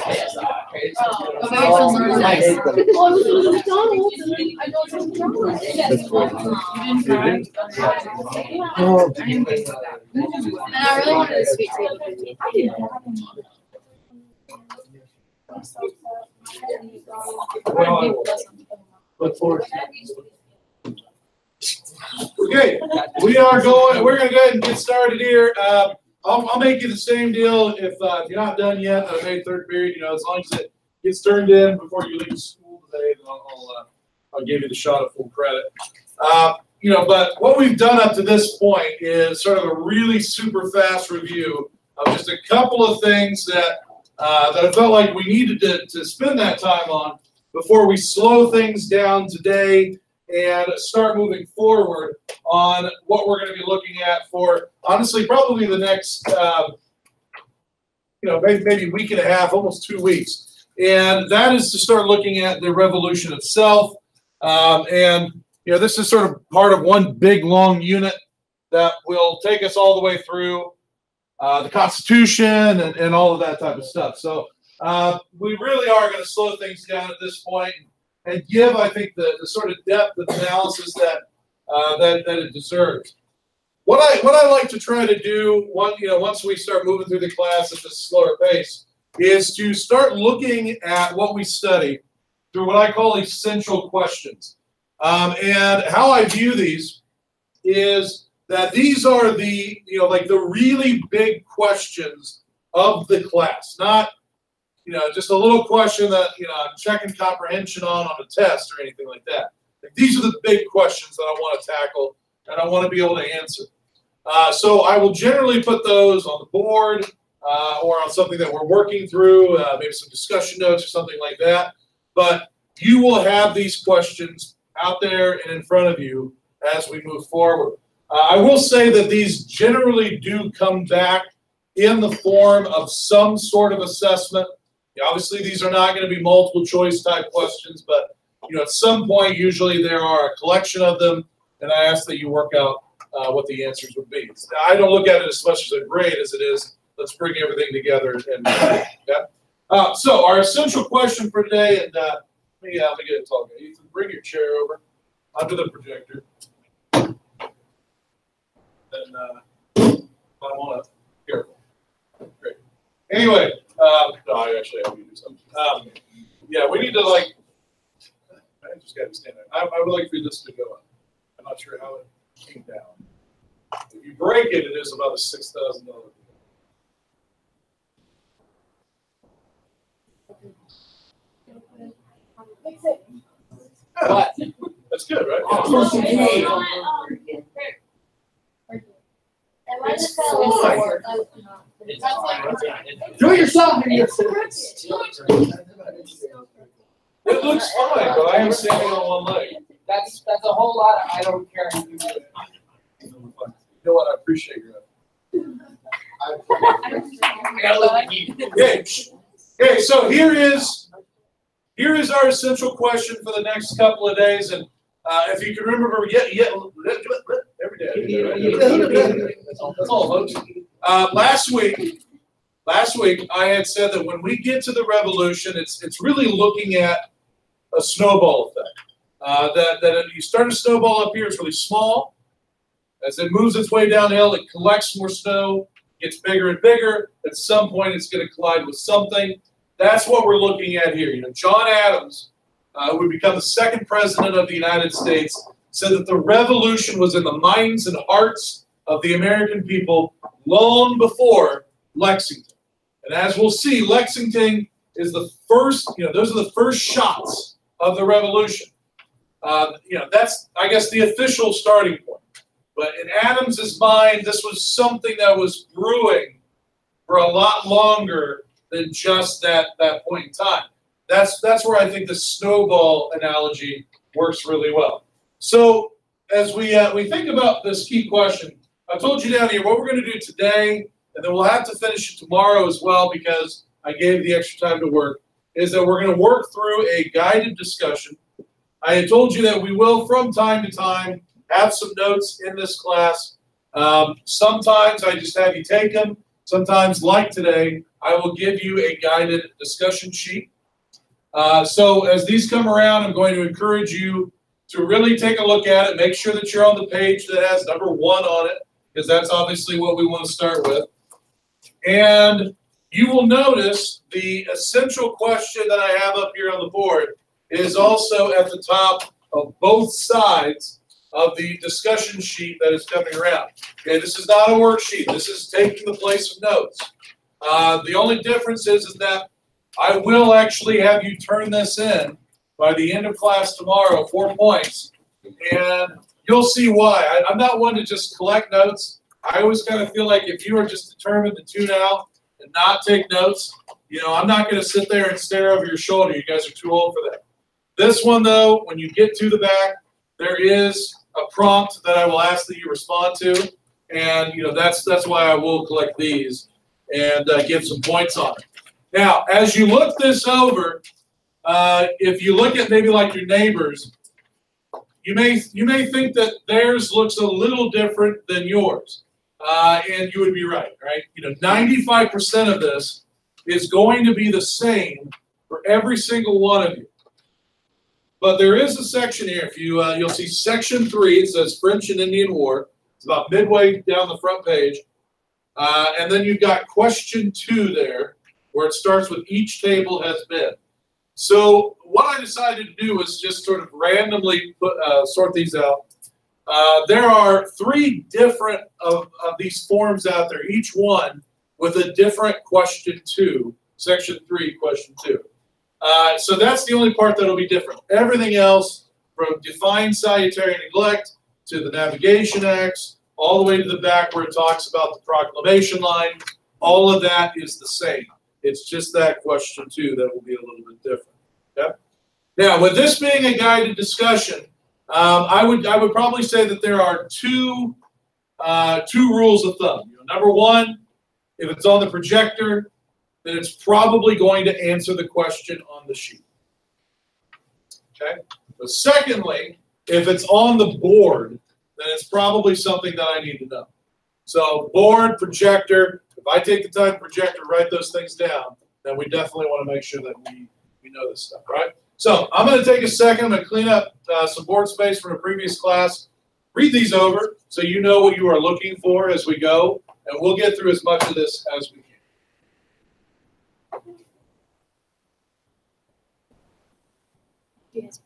And I really wanted a sweet tea. Look forward to it. Okay, we're going to go ahead and get started here. I'll make you the same deal if you're not done yet. I made third period, as long as it gets turned in before you leave school today, then I'll give you the shot of full credit. But what we've done up to this point is sort of a really super fast review of just a couple of things that I felt like we needed to spend that time on before we slow things down today and start moving forward on what we're going to be looking at for, honestly, probably the next, maybe week and a half, almost 2 weeks. And that is to start looking at the revolution itself. This is sort of part of one big, long unit that will take us all the way through the Constitution and all of that type of stuff. So we really are going to slow things down at this point and give, I think, the sort of depth of analysis that it deserves. What I like to try to do, once we start moving through the class at this slower pace, is to start looking at what we study through what I call essential questions. And how I view these is that these are the really big questions of the class, not just a little question that I'm checking comprehension on a test or anything like that. These are the big questions that I want to tackle and I want to be able to answer. So I will generally put those on the board or on something that we're working through, maybe some discussion notes or something like that. But you will have these questions out there and in front of you as we move forward. I will say that these generally do come back in the form of some sort of assessment. Obviously, these are not going to be multiple choice type questions, but at some point, usually there are a collection of them, and I ask that you work out what the answers would be. I don't look at it as much as a grade as it is, let's bring everything together. And so our essential question for today, and let me get it talking. Ethan, bring your chair over onto the projector. And I want to, careful. Great. Anyway, no, I actually have to do something. We need to I just got to stand there. I would like for this to go up. I'm not sure how it came down. If you break it, it is about a $6,000 bill. Yeah, that's good, right? Do it yourself. It looks fine, but I am standing on one leg. That's a whole lot of I don't care. You know what? I appreciate your Okay, so here is our essential question for the next couple of days, and if you can remember, every day. That's all, folks. Last week, I had said that when we get to the revolution, it's really looking at a snowball effect. That if you start a snowball up here, it's really small. As it moves its way downhill, it collects more snow, gets bigger and bigger. At some point, it's going to collide with something. That's what we're looking at here. John Adams, who would become the second president of the United States, said that the revolution was in the minds and hearts of the American people long before Lexington. And as we'll see, Lexington is the first, those are the first shots of the revolution. That's, I guess, the official starting point. But in Adams's mind, this was something that was brewing for a lot longer than just that point in time. That's where I think the snowball analogy works really well. So as we think about this key question, I told you down here what we're going to do today, and then we'll have to finish it tomorrow as well because I gave the extra time to work, is that we're going to work through a guided discussion. I had told you that we will, from time to time, have some notes in this class. Sometimes I just have you take them. sometimes like today, I will give you a guided discussion sheet. So as these come around, I'm going to encourage you to really take a look at it. Make sure that you're on the page that has number 1 on it, because that's obviously what we want to start with. And you will notice the essential question that I have up here on the board is also at the top of both sides of the discussion sheet that is coming around. Okay, this is not a worksheet. This is taking the place of notes. The only difference is that I will actually have you turn this in by the end of class tomorrow, 4 points, and you'll see why. I'm not one to just collect notes. I always kind of feel like if you are just determined to tune out and not take notes, I'm not going to sit there and stare over your shoulder. You guys are too old for that. This one, though, when you get to the back, there is a prompt that I will ask that you respond to, and that's why I will collect these and give some points on it. Now, as you look this over, if you look at maybe like your neighbors, you may think that theirs looks a little different than yours, and you would be right? 95% of this is going to be the same for every single one of you. But there is a section here. If you'll see section 3. It says French and Indian War. It's about midway down the front page, and then you've got question 2 there, where it starts with each table has been. So what I decided to do was just sort of randomly sort these out. There are 3 different of these forms out there, each one with a different question 2, section 3, question 2. So that's the only part that'll be different. Everything else, from define salutary neglect to the Navigation Acts, all the way to the back where it talks about the proclamation line, all of that is the same. It's just that question 2 that will be a little bit different. Okay? Now, with this being a guided discussion, I would probably say that there are two rules of thumb. Number 1, if it's on the projector, then it's probably going to answer the question on the sheet. Okay? But secondly, if it's on the board, then it's probably something that I need to know. So board, projector, if I take the time to project or write those things down, then we definitely want to make sure that we know this stuff, right? So I'm going to take a second. I'm going to clean up some board space from a previous class. Read these over so you know what you are looking for as we go, and we'll get through as much of this as we can. Yes,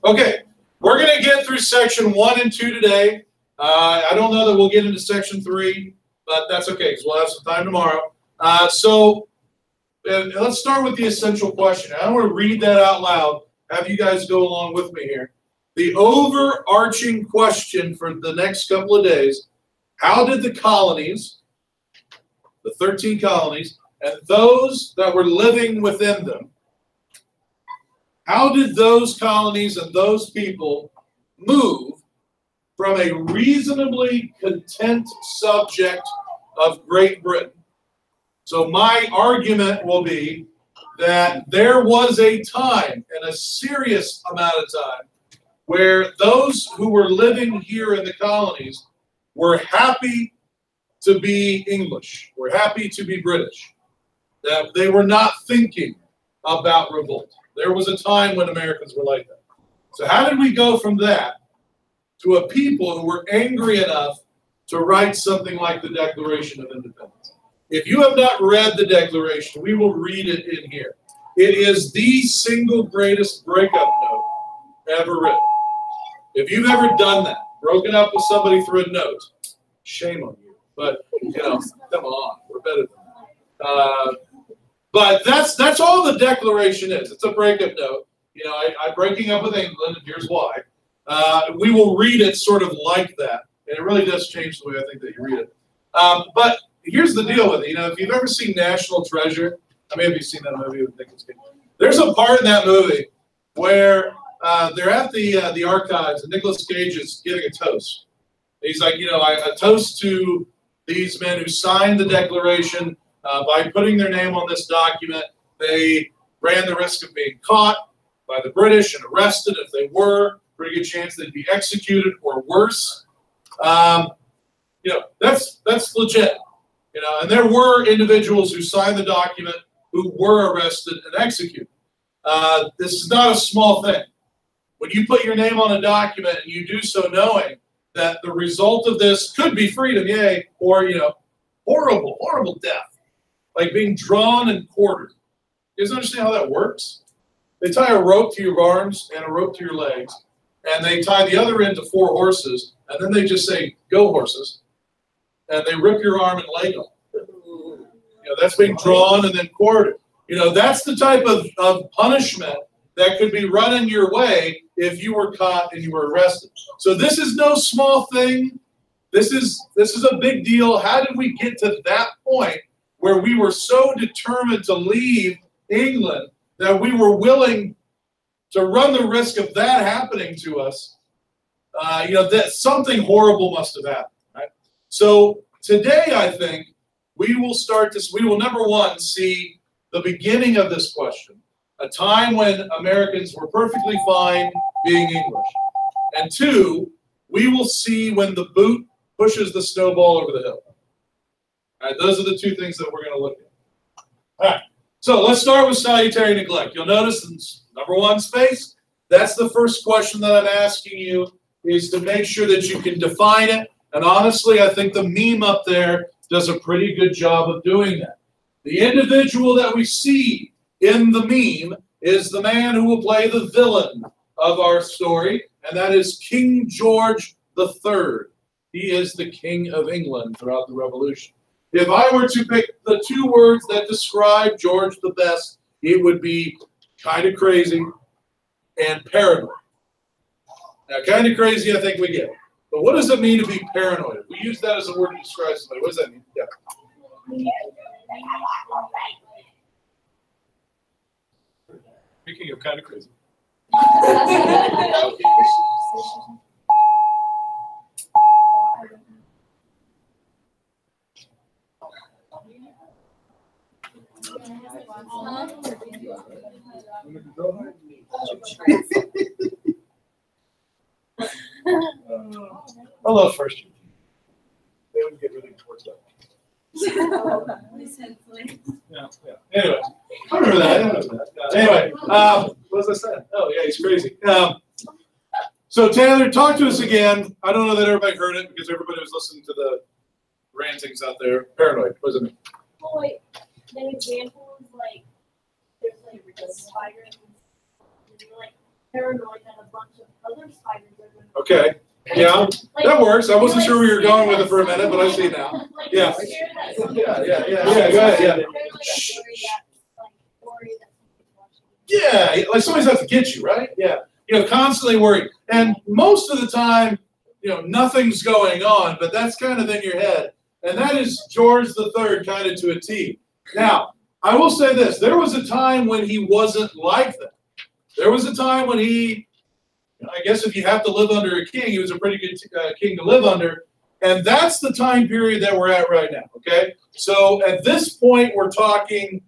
Okay, we're going to get through section 1 and 2 today. I don't know that we'll get into section 3, but that's okay because we'll have some time tomorrow. So let's start with the essential question. I want to read that out loud. Have you guys go along with me here. The overarching question for the next couple of days: how did the colonies, the 13 colonies, and those that were living within them, how did those colonies and those people move from a reasonably content subject of Great Britain? So my argument will be that there was a time, and a serious amount of time, where those who were living here in the colonies were happy to be English, were happy to be British, that they were not thinking about revolt. There was a time when Americans were like that. So how did we go from that to a people who were angry enough to write something like the Declaration of Independence? If you have not read the Declaration, we will read it in here. It is the single greatest breakup note ever written. If you've ever done that, broken up with somebody through a note, shame on you. But, come on, we're better than that. But that's all the Declaration is. It's a breakup note. I'm breaking up with England, and here's why. We will read it sort of like that, and it really does change the way I think that you read it. But here's the deal with it. If you've ever seen National Treasure, how many of you seen that movie with Nicolas Cage? There's a part in that movie where they're at the archives, and Nicolas Cage is giving a toast. He's like, a toast to these men who signed the Declaration By putting their name on this document, they ran the risk of being caught by the British and arrested. If they were, pretty good chance they'd be executed or worse. You know, that's legit. You know, and there were individuals who signed the document who were arrested and executed. This is not a small thing. When you put your name on a document and you do so knowing that the result of this could be freedom, yay, or, you know, horrible, horrible death, like being drawn and quartered. You guys understand how that works? They tie a rope to your arms and a rope to your legs, and they tie the other end to 4 horses, and then they just say, "Go horses," and they rip your arm and leg off. You know, that's being drawn and then quartered. You know, that's the type of punishment that could be running your way if you were caught and you were arrested. So this is no small thing. This is a big deal. How did we get to that point where we were so determined to leave England that we were willing to run the risk of that happening to us? You know, that something horrible must have happened, right? So today, I think we will start this. We will, number one, see the beginning of this question, a time when Americans were perfectly fine being English. And 2, we will see when the boot pushes the snowball over the hill. All right, those are the 2 things that we're going to look at. All right, so let's start with salutary neglect. You'll notice in number 1 space, that's the first question that I'm asking you, is to make sure that you can define it. And honestly, I think the meme up there does a pretty good job of doing that. The individual that we see in the meme is the man who will play the villain of our story, and that is King George III. He is the King of England throughout the Revolution. If I were to pick the 2 words that describe George the best, it would be kind of crazy and paranoid. Now, kind of crazy, I think we get. But what does it mean to be paranoid? If we use that as a word to describe somebody, what does that mean? Yeah. Speaking of kind of crazy. I love first year. They would get really towards that. Yeah. Anyway, I remember that. Anyway, what was I saying? Oh, yeah, he's crazy. So Taylor, talk to us again. I don't know that everybody heard it because everybody was listening to the rantings out there. Paranoid. What does it mean? Well, like, an example is like, there's like a spider, and you're like paranoid that a bunch of other spiders are going to. Okay. Yeah, Like, that works. I wasn't you're, sure where you were scared going with that it for a minute, but I see now. Like, Yeah. you're scared that something- Yeah, go ahead, yeah. Paranoid that, worry that somebody's watching. Yeah, like somebody's out to get you, right? Yeah. You know, constantly worried. And most of the time, you know, nothing's going on, but that's kind of in your head. And that is George III kind of to a T. Now, I will say this. There was a time when he wasn't like that. There was a time when he, I guess if you have to live under a king, he was a pretty good king to live under. And that's the time period that we're at right now, okay? So at this point, we're talking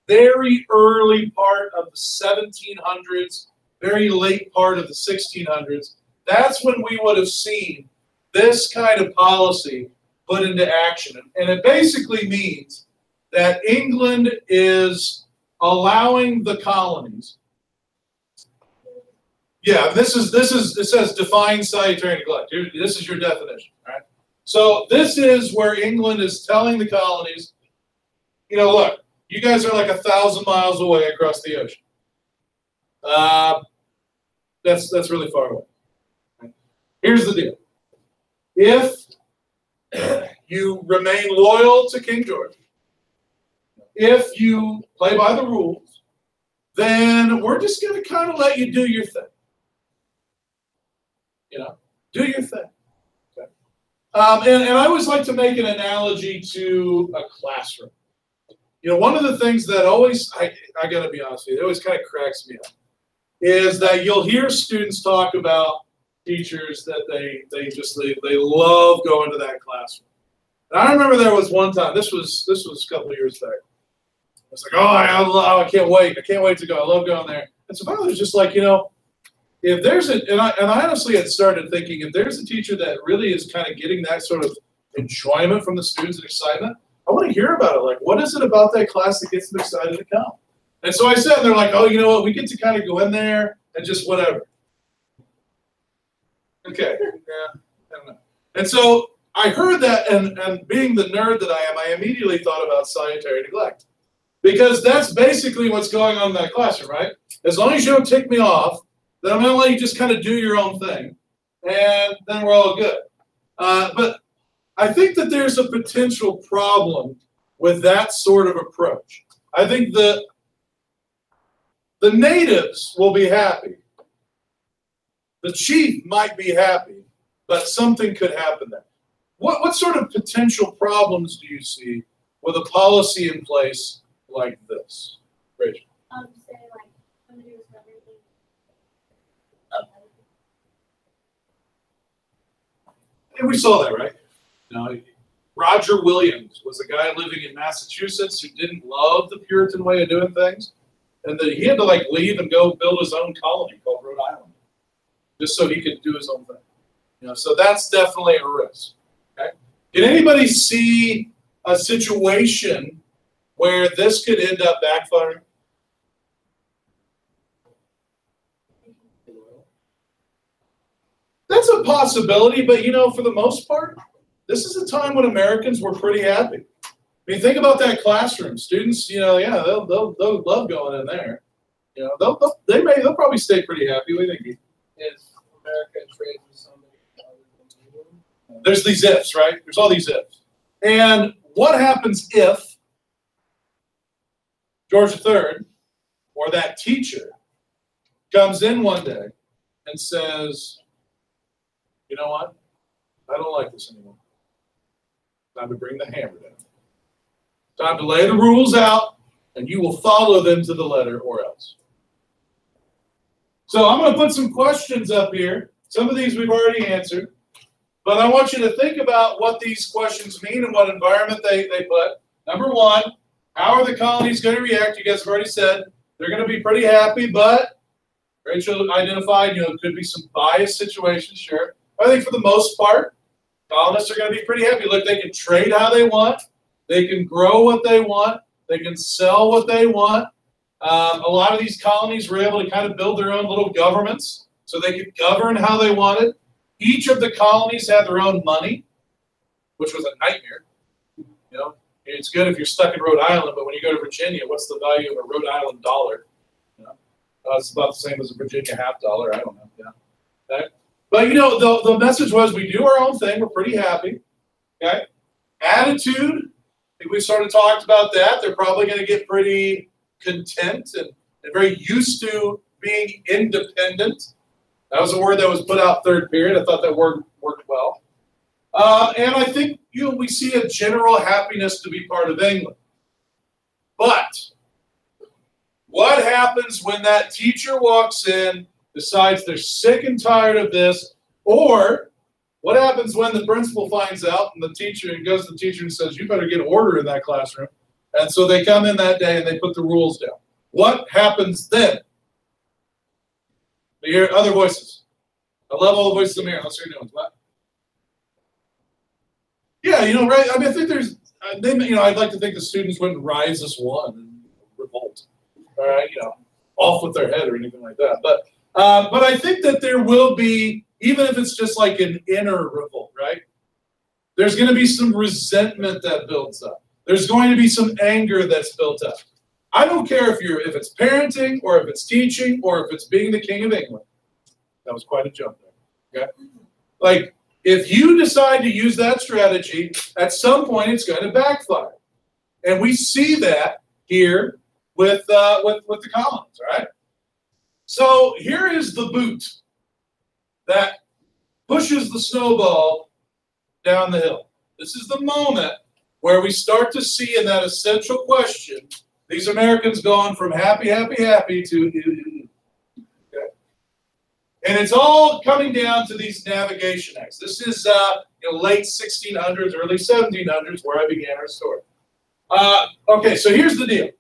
very early part of the 1700s, very late part of the 1600s. That's when we would have seen this kind of policy put into action. And it basically means that England is allowing the colonies. Yeah, it says define salutary neglect. This is your definition, all right? So this is where England is telling the colonies, you know, look, you guys are like 1,000 miles away across the ocean. That's really far away. Here's the deal. If you remain loyal to King George, if you play by the rules, then we're just going to kind of let you do your thing. You know, do your thing. Okay. And I always like to make an analogy to a classroom. You know, one of the things that always, I got to be honest with you, it always kind of cracks me up, is that you'll hear students talk about teachers that they love going to that classroom. And I remember there was one time, this was a couple of years back. I was like, oh, I can't wait. I can't wait to go. I love going there. And so finally it was just like, if there's and I honestly had started thinking, if there's a teacher that really is kind of getting that sort of enjoyment from the students and excitement, I want to hear about it. Like, what is it about that class that gets them excited to come? And so I said, and they're like, oh, you know what? We get to kind of go in there and just whatever. Okay. Yeah. I don't know. And so I heard that, and being the nerd that I am, I immediately thought about salutary neglect. Because that's basically what's going on in that classroom, right? As long as you don't tick me off, then I'm going to let you just kind of do your own thing. And then we're all good. But I think that there's a potential problem with that sort of approach. I think the natives will be happy. The chief might be happy, but something could happen there. What sort of potential problems do you see with a policy in place like this? Rachel. Say like somebody was everything. And we saw that, right? Roger Williams was a guy living in Massachusetts who didn't love the Puritan way of doing things, and he had to leave and go build his own colony called Rhode Island, just so he could do his own thing. So that's definitely a risk. Okay? Can anybody see a situation where this could end up backfiring? That's a possibility, but for the most part, this is a time when Americans were pretty happy. I mean, think about that classroom. Students, they'll love going in there. They'll probably stay pretty happy. What do you think? Is America trade with somebody other than England? There's these ifs, right? There's all these ifs. And what happens if George III or that teacher comes in one day and says, you know what? I don't like this anymore. Time to bring the hammer down. Time to lay the rules out, and you will follow them to the letter or else. So I'm going to put some questions up here. Some of these we've already answered. But I want you to think about what these questions mean and what environment they put. Number one, how are the colonies going to react? You guys have already said they're going to be pretty happy, but Rachel identified, it could be some biased situations, sure. I think for the most part, colonists are going to be pretty happy. Look, they can trade how they want. They can grow what they want. They can sell what they want. A lot of these colonies were able to kind of build their own little governments so they could govern how they wanted. Each of the colonies had their own money, which was a nightmare. It's good if you're stuck in Rhode Island, but when you go to Virginia, what's the value of a Rhode Island dollar? It's about the same as a Virginia half dollar. I don't know. Yeah. Okay. But the message was we do our own thing. We're pretty happy. Okay. Attitude. I think we sort of talked about that. They're probably going to get pretty content and very used to being independent. That was a word that was put out third period. I thought that word worked well. And I think we see a general happiness to be part of England. But what happens when that teacher walks in, decides they're sick and tired of this, or what happens when the principal finds out and goes to the teacher and says, you better get order in that classroom? And so they come in that day and they put the rules down. What happens then? You hear other voices. I love all the voices in the mirror. Let's hear new ones. What? Yeah, right? I mean, I think there's, I'd like to think the students wouldn't rise as one and revolt. All right, off with their head or anything like that. But I think that there will be, even if it's just like an inner revolt, right? There's going to be some resentment that builds up. There's going to be some anger that's built up. I don't care if it's parenting or if it's teaching or if it's being the King of England. That was quite a jump there. Okay? Like, if you decide to use that strategy, at some point it's going to backfire. And we see that here with the colonies, right? So here is the boot that pushes the snowball down the hill. This is the moment where we start to see in that essential question, these Americans going from happy, happy, happy to okay. And it's all coming down to these navigation acts. This is late 1600s, early 1700s, where I began our story. Okay, so here's the deal.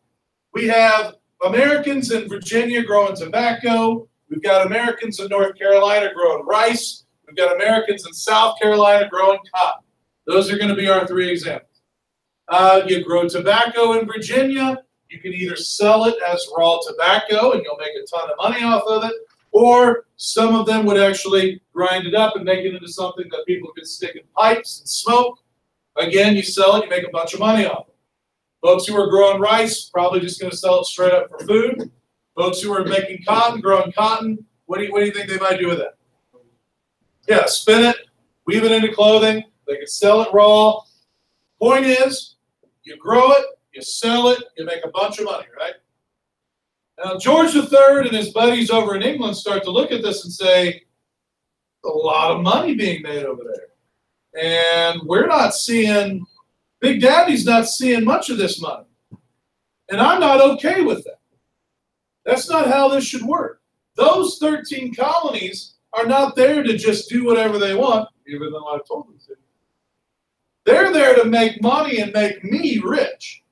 We have Americans in Virginia growing tobacco. We've got Americans in North Carolina growing rice. We've got Americans in South Carolina growing cotton. Those are going to be our three examples. You grow tobacco in Virginia. You can either sell it as raw tobacco and you'll make a ton of money off of it, or some of them would actually grind it up and make it into something that people could stick in pipes and smoke. Again, you sell it, you make a bunch of money off it. Folks who are growing rice, probably just going to sell it straight up for food. Folks who are making cotton, growing cotton, what do you think they might do with that? Yeah, spin it, weave it into clothing. They could sell it raw. Point is, you grow it, you sell it, you make a bunch of money, right? Now, George III and his buddies over in England start to look at this and say, a lot of money being made over there. And we're not seeing, Big Daddy's not seeing much of this money. And I'm not okay with that. That's not how this should work. Those 13 colonies are not there to just do whatever they want, even though I've told them to. They're there to make money and make me rich.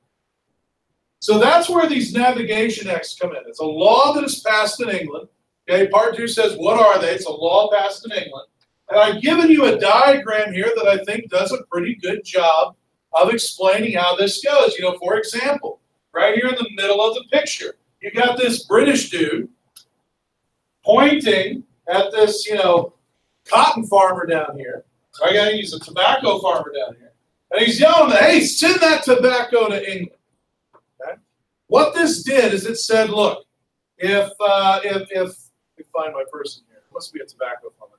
So that's where these navigation acts come in. It's a law that is passed in England. Okay, part 2 says, what are they? It's a law passed in England. And I've given you a diagram here that I think does a pretty good job of explaining how this goes. For example, right here in the middle of the picture, you got this British dude pointing at this, cotton farmer down here. Right? He's a tobacco farmer down here. And he's yelling, hey, send that tobacco to England. Okay? What this did is it said, look, if let me find my person here. Must be a tobacco farmer.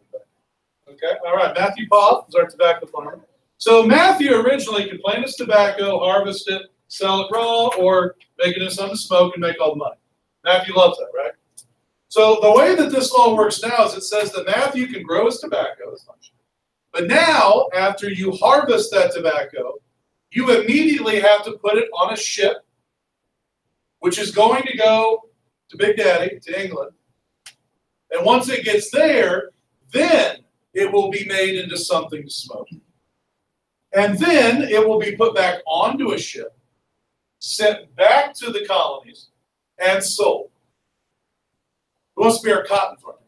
Okay, all right, Matthew Poff is our tobacco farmer. So Matthew originally could plant his tobacco, harvest it, sell it raw, or make it into something to smoke and make all the money. Matthew loves that, right? So the way that this law works now is it says that Matthew can grow his tobacco as much. But now, after you harvest that tobacco, you immediately have to put it on a ship, which is going to go to Big Daddy, to England. And once it gets there, then it will be made into something to smoke. And then it will be put back onto a ship, sent back to the colonies, and sold. Who wants to be our cotton farmer?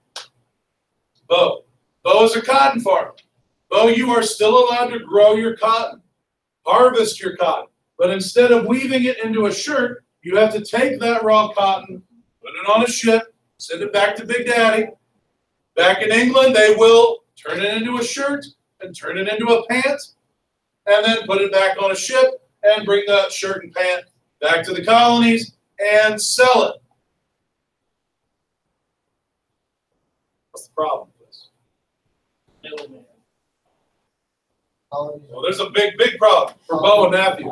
Bo. Bo is a cotton farmer. Bo, you are still allowed to grow your cotton, harvest your cotton. But instead of weaving it into a shirt, you have to take that raw cotton, put it on a ship, send it back to Big Daddy. Back in England, they will turn it into a shirt and turn it into a pant, and then put it back on a ship and bring that shirt and pant back to the colonies and sell it. What's the problem with this? Middleman. Well, there's a big, big problem for Bo and Matthew.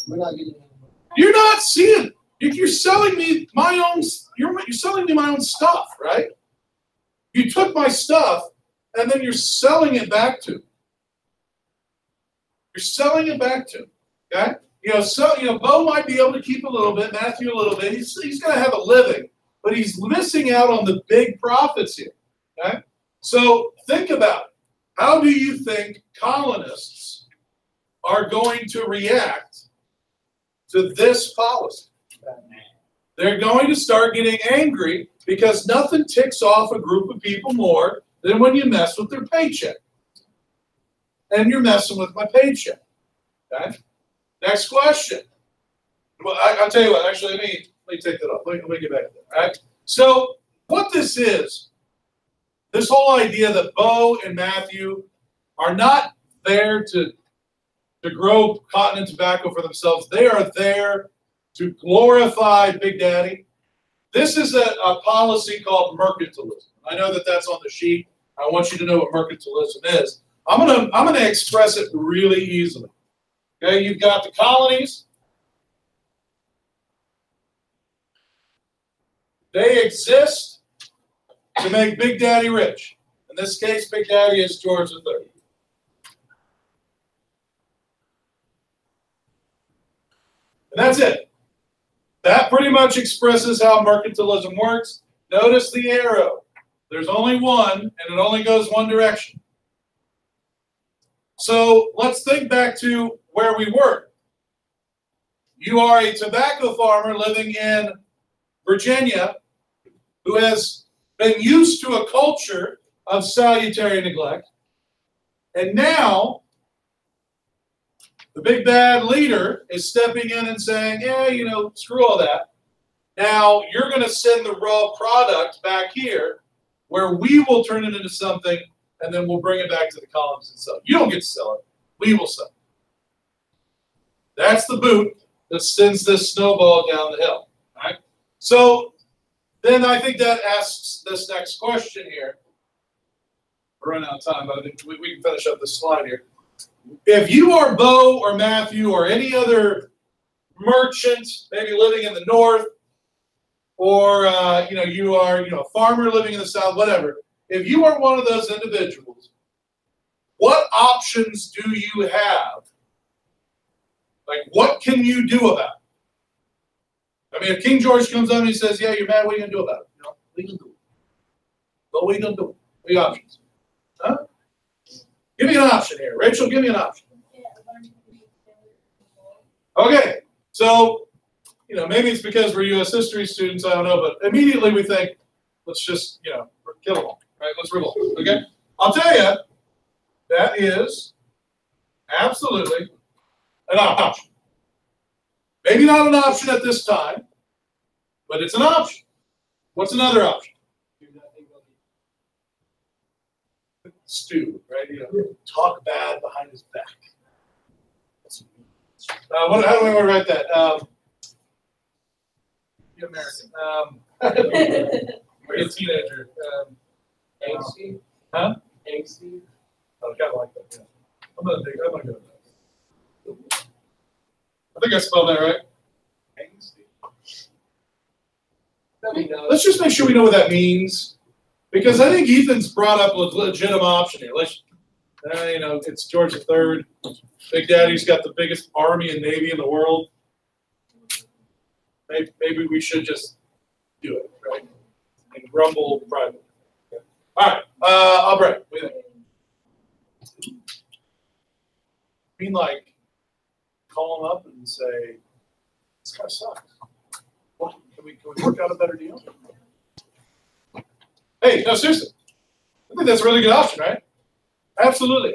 We're not getting any money. You're not seeing. You're selling me my own. You're selling me my own stuff, right? You took my stuff, and then you're selling it back to me. You're selling it back to me. Okay? Bo might be able to keep a little bit, Matthew a little bit. He's going to have a living, but he's missing out on the big profits here. Okay? So think about it. How do you think colonists are going to react to this policy? They're going to start getting angry because nothing ticks off a group of people more than when you mess with their paycheck. And you're messing with my paycheck. Okay? Next question. Well, I'll tell you what. Actually, let me take that off. Let me get back to that. All right? So what this is, this whole idea that Bo and Matthew are not there to grow cotton and tobacco for themselves. They are there to glorify Big Daddy. This is a policy called mercantilism. I know that that's on the sheet. I want you to know what mercantilism is. I'm gonna express it really easily. Okay, you've got the colonies. They exist to make Big Daddy rich. In this case, Big Daddy is George III. And that's it. That pretty much expresses how mercantilism works. Notice the arrow. There's only one, and it only goes one direction. So let's think back to where we were. You are a tobacco farmer living in Virginia who has been used to a culture of salutary neglect. And now the big bad leader is stepping in and saying, yeah, you know, screw all that. Now you're going to send the raw product back here where we will turn it into something and then we'll bring it back to the colonies and sell it. You don't get to sell it. We will sell it. That's the boot that sends this snowball down the hill. All right? So then I think that asks this next question here. We're running out of time, but I think we can finish up this slide here. If you are Bo or Matthew or any other merchant, maybe living in the north, or you are a farmer living in the south, whatever. If you are one of those individuals, what options do you have? Like, what can you do about it? I mean, if King George comes up and he says, "Yeah, you're mad. What are you gonna do about it?" What are you gonna do? What are you gonna do? What are your options? Huh? Give me an option here, Rachel. Give me an option. Okay, so. Maybe it's because we're U.S. history students, I don't know, but immediately we think, let's just, kill them all, right? Let's revolt, okay? I'll tell you, that is absolutely an option. Maybe not an option at this time, but it's an option. What's another option? Stew, right? Talk bad behind his back. How do I want to write that? Be American. Or a teenager. Angsty? Huh? Angsty? I kind of like that. Yeah. I'm gonna go with that. I think I spelled that right. Angsty. Let's just make sure we know what that means, because I think Ethan's brought up a legitimate option here. Let's, it's George III. Big Daddy's got the biggest army and navy in the world. Maybe we should just do it, right? And grumble privately. Okay. All right, I'll break. What do you think? I mean, like, call them up and say, this guy sucks. What? Can we work out a better deal? Hey, no, seriously. I think that's a really good option, right? Absolutely.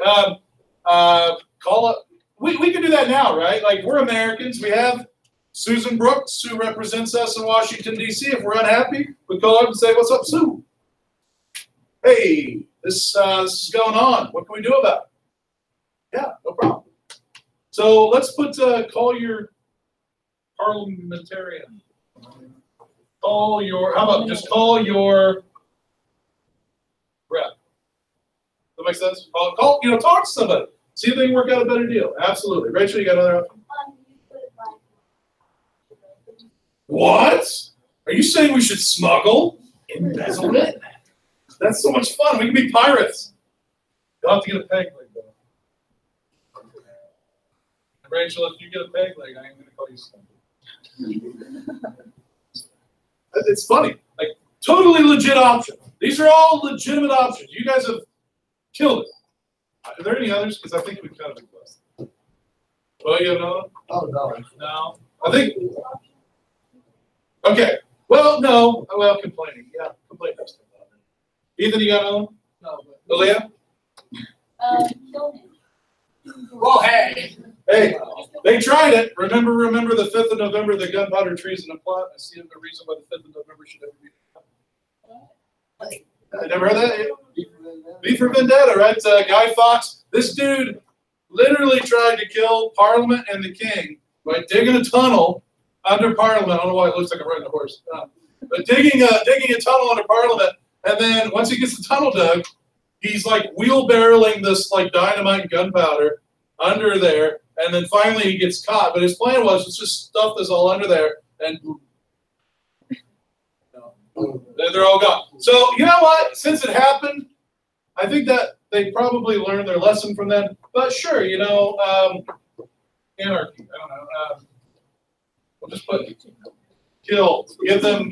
Call up. We can do that now, right? Like, we're Americans. We have Susan Brooks, who represents us in Washington, D.C. If we're unhappy, we call her up and say, what's up, Sue? Hey, this is going on. What can we do about it? Yeah, no problem. So let's call your parliamentarian. How about just call your rep? That makes sense? Talk to somebody. See if they can work out a better deal. Absolutely. Rachel, you got another option? What? Are you saying we should smuggle? Embezzlement? That's so much fun. We can be pirates. You'll have to get a peg leg, though. Rachel, if you get a peg leg, I am going to call you something. It's funny. Like, totally legit option. These are all legitimate options. You guys have killed it. Are there any others? Because I think we've kind of been blessed. Well, you have another one? Oh, no. No. I think. Okay. Well, no. Well, complaining. Yeah, complaining. Ethan, you got another one? No. Aaliyah? Well, hey. Hey, they tried it. Remember the 5th of November, the gunpowder treason and plot. I see a reason why the 5th of November should ever be. I never heard that. V for Vendetta, right? Guy Fawkes. This dude literally tried to kill Parliament and the king by digging a tunnel under Parliament. I don't know why it looks like I'm riding a horse. But digging a tunnel under Parliament, and then once he gets the tunnel dug, he's like wheelbarreling this like dynamite and gunpowder under there, and then finally he gets caught. But his plan was let's just stuff this all under there, and they're all gone. So you know what? Since it happened, I think that they probably learned their lesson from that. But sure, anarchy. I don't know. We'll just put kill. Give them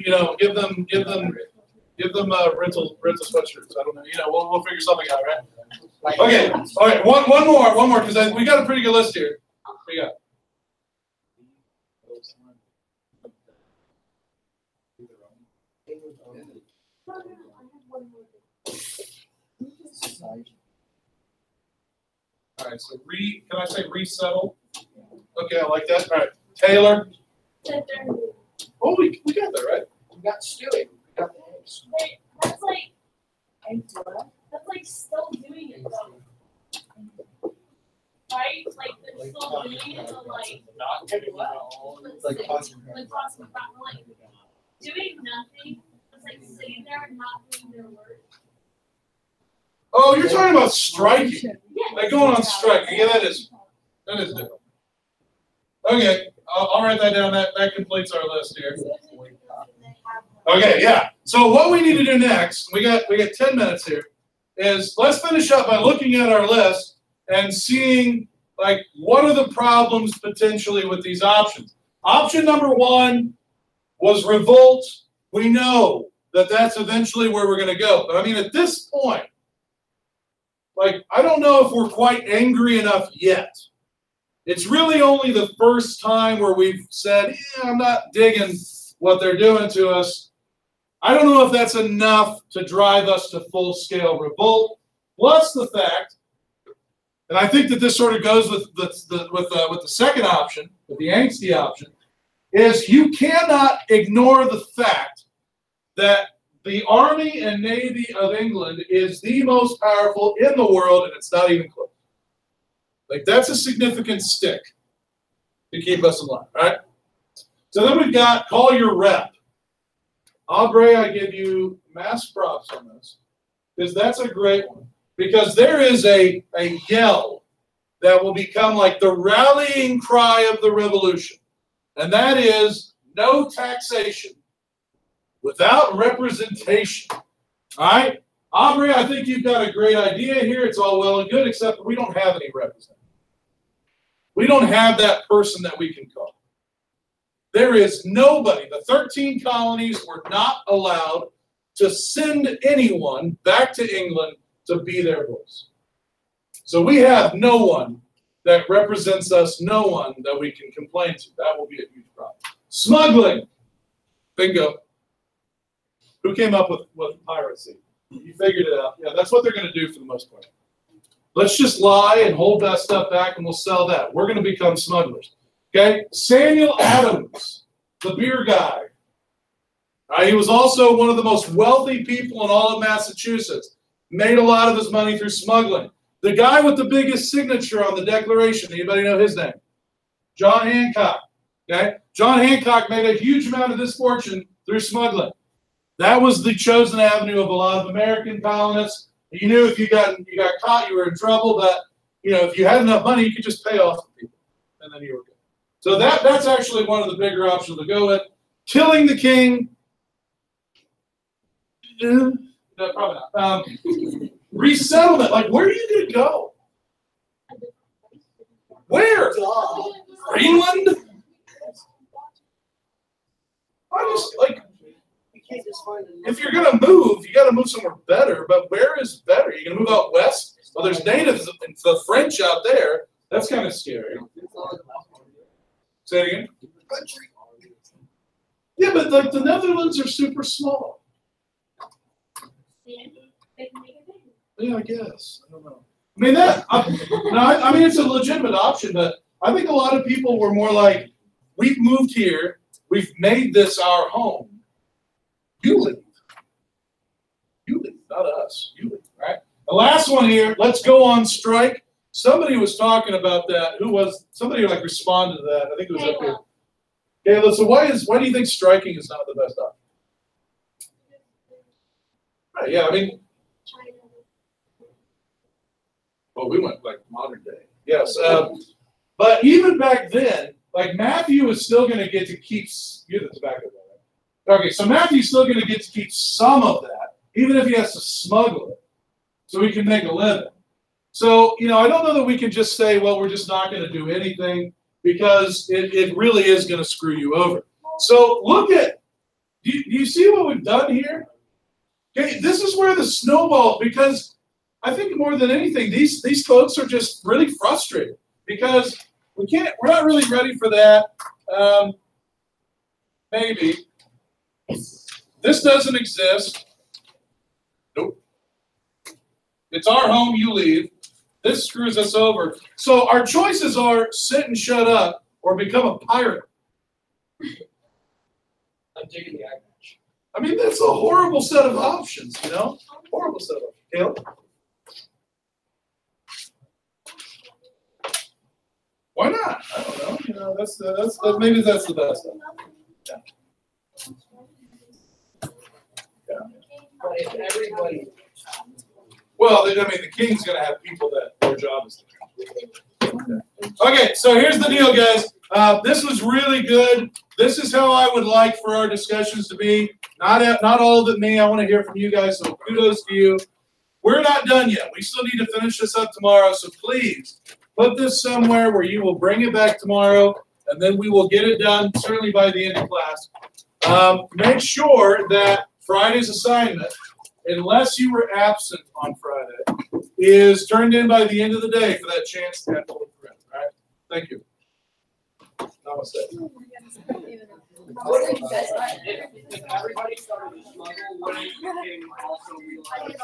Give them rental sweatshirts. I don't know. You know, we'll figure something out, right? Okay. All right. One more, because we got a pretty good list here. What you got? All right. So can I say resettle? Okay, I like that. All right. Taylor. Oh, we got that right. We got Stewie. We got the eggs. Wait, that's like still doing it though. Right? Like they're still doing it, so like Like tossing her. like tossing back, like doing nothing. It's like sitting there and not doing their work. Oh, you're talking about striking. Yeah. Like going on strike. Yeah, that is different. Okay, I'll write that down. That completes our list here. Okay, yeah. So what we need to do next, we got 10 minutes here, is let's finish up by looking at our list and seeing like what are the problems potentially with these options. Option number 1 was revolt. We know that that's eventually where we're going to go. But I mean, at this point, like, I don't know if we're quite angry enough yet. It's really only the first time where we've said, yeah, I'm not digging what they're doing to us. I don't know if that's enough to drive us to full-scale revolt. Plus the fact, and I think that this sort of goes with the second option, with the angsty option, is you cannot ignore the fact that the Army and Navy of England is the most powerful in the world, and it's not even close. Like, that's a significant stick to keep us in line, right? So then we've got call your rep. Aubrey, I give you mass props on this, because that's a great one. Because there is a yell that will become like the rallying cry of the revolution. And that is no taxation without representation. All right? Aubrey, I think you've got a great idea here. It's all well and good, except we don't have any representatives. We don't have that person that we can call. There is nobody. The 13 colonies were not allowed to send anyone back to England to be their voice. So we have no one that represents us, no one that we can complain to. That will be a huge problem. Smuggling. Bingo. Who came up with piracy? You figured it out. Yeah, that's what they're going to do for the most part. Let's just lie and hold that stuff back and we'll sell that. We're going to become smugglers. Okay? Samuel Adams, the beer guy. He was also one of the most wealthy people in all of Massachusetts. Made a lot of his money through smuggling. The guy with the biggest signature on the Declaration, anybody know his name? John Hancock. Okay? John Hancock made a huge amount of his fortune through smuggling. That was the chosen avenue of a lot of American colonists. You knew if you got caught, you were in trouble, but you know, if you had enough money, you could just pay off the people, and then you were good. So that's actually one of the bigger options to go with. Killing the king. No, probably not. Resettlement. Like, where are you going to go? Where? Greenland? I just, like, if you're going to move, you got to move somewhere better. But where is better? You're going to move out west? Well, there's natives, the French out there. That's kind of scary. Say it again. Yeah, but like the Netherlands are super small. Yeah, I guess. I don't know. I mean I mean it's a legitimate option, but I think a lot of people were more like, we've moved here, we've made this our home. You leave. You leave, not us. You leave, right? The last one here, let's go on strike. Somebody was talking about that. Who was somebody like responded to that? I think it was up here. Caleb, so why do you think striking is not the best option? Right, yeah, I mean, well, we went like modern day. Yes, but even back then, like Matthew was still going to get to keep you the tobacco. Right? Okay, so Matthew's still going to get to keep some of that, even if he has to smuggle it, so he can make a living. So, you know, I don't know that we can just say, well, we're just not going to do anything, because it really is going to screw you over. So look at, do you see what we've done here? Okay, this is where the snowball, because I think more than anything, these folks are just really frustrated because we're not really ready for that. Maybe. This doesn't exist. Nope. It's our home, you leave. This screws us over. So our choices are sit and shut up or become a pirate. I'm digging the eye patch. I mean, that's a horrible set of options, you know? Horrible set of options. Caleb? Why not? I don't know. You know, maybe that's the best. Yeah. But if everybody, Well, I mean, the king's going to have people that their job is to. Okay, so here's the deal, guys. This was really good. This is how I would like for our discussions to be. Not all of it me. I want to hear from you guys, so kudos to you. We're not done yet. We still need to finish this up tomorrow, so please put this somewhere where you will bring it back tomorrow, and then we will get it done, certainly by the end of class. Make sure that Friday's assignment, unless you were absent on Friday, is turned in by the end of the day for that chance to have full credit. All right? Thank you. Namaste. if everybody started to smuggle, wouldn't you also realize?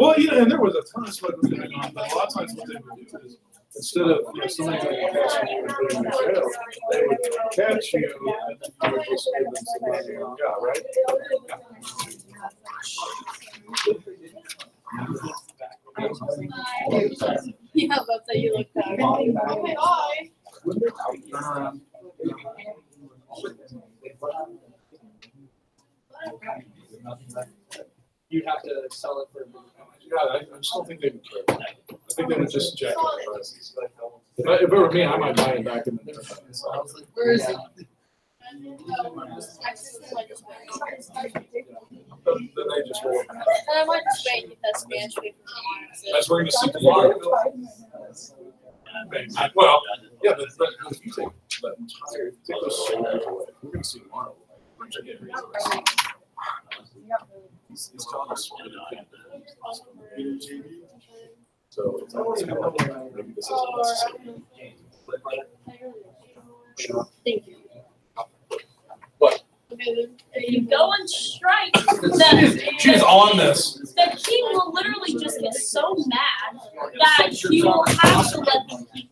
Well, you know, and there was a ton of smuggling going on, but a lot of times what they would do is instead of somebody catching you and putting you in jail, they would catch you and then you would just give them some money and go, right? Yeah, that's how you look back. Okay, bye. You'd have to sell it for. Yeah, I just don't think they would care. I think they would just jack up the prices. If it were me, I might buy it back in the internet. Where is it? Then they just roll it. And I might just wait and get that Spanish paper. That's where we're gonna see tomorrow. Well, yeah, but if you take that entire, take those shoulders away, we're gonna see tomorrow. We're gonna get He's telling us what to do. So it's always kind of maybe this isn't necessary. Thank you. What? You go on strike. The She's on this. king will literally just get so mad that he will have to let the people